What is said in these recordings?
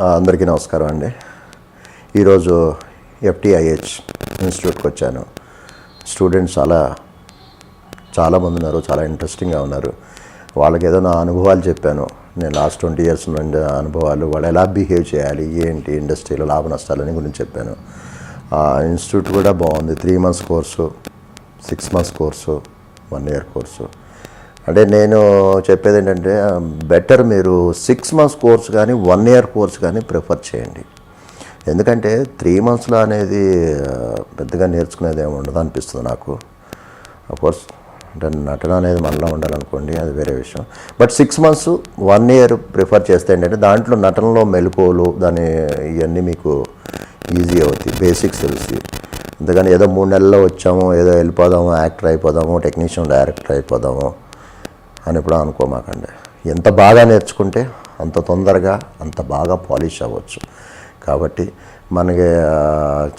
అందరికీ నమస్కారం అండి. ఈరోజు FTIH ఇన్స్టిట్యూట్కి వచ్చాను. స్టూడెంట్స్ చాలామంది ఉన్నారు, చాలా ఇంట్రెస్టింగ్గా ఉన్నారు. వాళ్ళకి ఏదో నా అనుభవాలు చెప్పాను. నేను లాస్ట్ 20 years నుండి అనుభవాలు, వాళ్ళు ఎలా బిహేవ్ చేయాలి, ఏంటి ఇండస్ట్రీలో లాభ నష్టాలని గురించి చెప్పాను. ఇన్స్టిట్యూట్ కూడా బాగుంది. 3 months course, 6 months course, 1 year course. అంటే నేను చెప్పేది ఏంటంటే బెటర్ మీరు 6 months కోర్స్ కానీ 1 year కోర్స్ కానీ ప్రిఫర్ చేయండి. ఎందుకంటే 3 monthsలో అనేది పెద్దగా నేర్చుకునేది ఏమి ఉండదు అనిపిస్తుంది నాకు. అఫ్కోర్స్ అంటే నటన అనేది మనలో ఉండాలనుకోండి, అది వేరే విషయం. బట్ 6 months 1 year ప్రిఫర్ చేస్తే ఏంటంటే దాంట్లో నటనలో మెలకువలు ఇవన్నీ మీకు ఈజీ అవుతాయి, బేసిక్స్ తెలిసి. అందుకని ఏదో 3 నెలల్లో వచ్చాము, ఏదో వెళ్ళిపోదాము, యాక్టర్ అయిపోదాము, టెక్నీషియన్ డైరెక్టర్ అయిపోదాము అని ఎప్పుడూ అనుకోమాకండి. ఎంత బాగా నేర్చుకుంటే అంత తొందరగా అంత బాగా పాలిష్ అవ్వచ్చు. కాబట్టి మనకి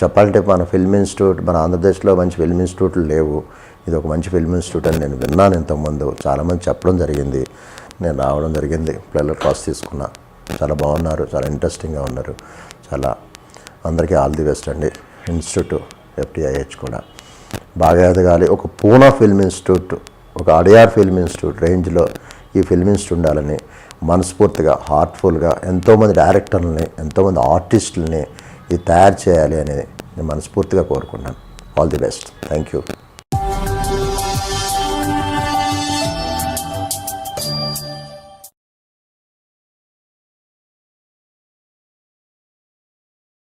చెప్పాలంటే మన ఫిల్మ్ ఇన్స్టిట్యూట్, మన ఆంధ్రప్రదేశ్లో మంచి ఫిల్మ్ ఇన్స్టిట్యూట్లు లేవు. ఇది ఒక మంచి ఫిల్మ్ ఇన్స్టిట్యూట్ అని నేను విన్నాను ఇంతకుముందు. చాలామంది చెప్పడం జరిగింది, నేను రావడం జరిగింది. పిల్లల క్లాస్ తీసుకున్నా, చాలా బాగున్నారు, చాలా ఇంట్రెస్టింగ్గా ఉన్నారు. చాలా అందరికీ ఆల్ ది బెస్ట్ అండి. ఇన్స్టిట్యూట్ FTIH కూడా బాగా ఎదగాలి. ఒక పూనా ఫిల్మ్ ఇన్స్టిట్యూట్, ఒక అడియార్ ఫిల్మ్ ఇన్స్టిట్యూట్ రేంజ్లో ఈ ఫిల్మ్ ఇన్స్టిట్యూట్ ఉండాలని మనస్ఫూర్తిగా, హార్ట్ఫుల్గా ఎంతోమంది డైరెక్టర్లని, ఎంతోమంది ఆర్టిస్టులని ఇది తయారు చేయాలి అనేది నేను మనస్ఫూర్తిగా కోరుకున్నాను. All the best. Thank you.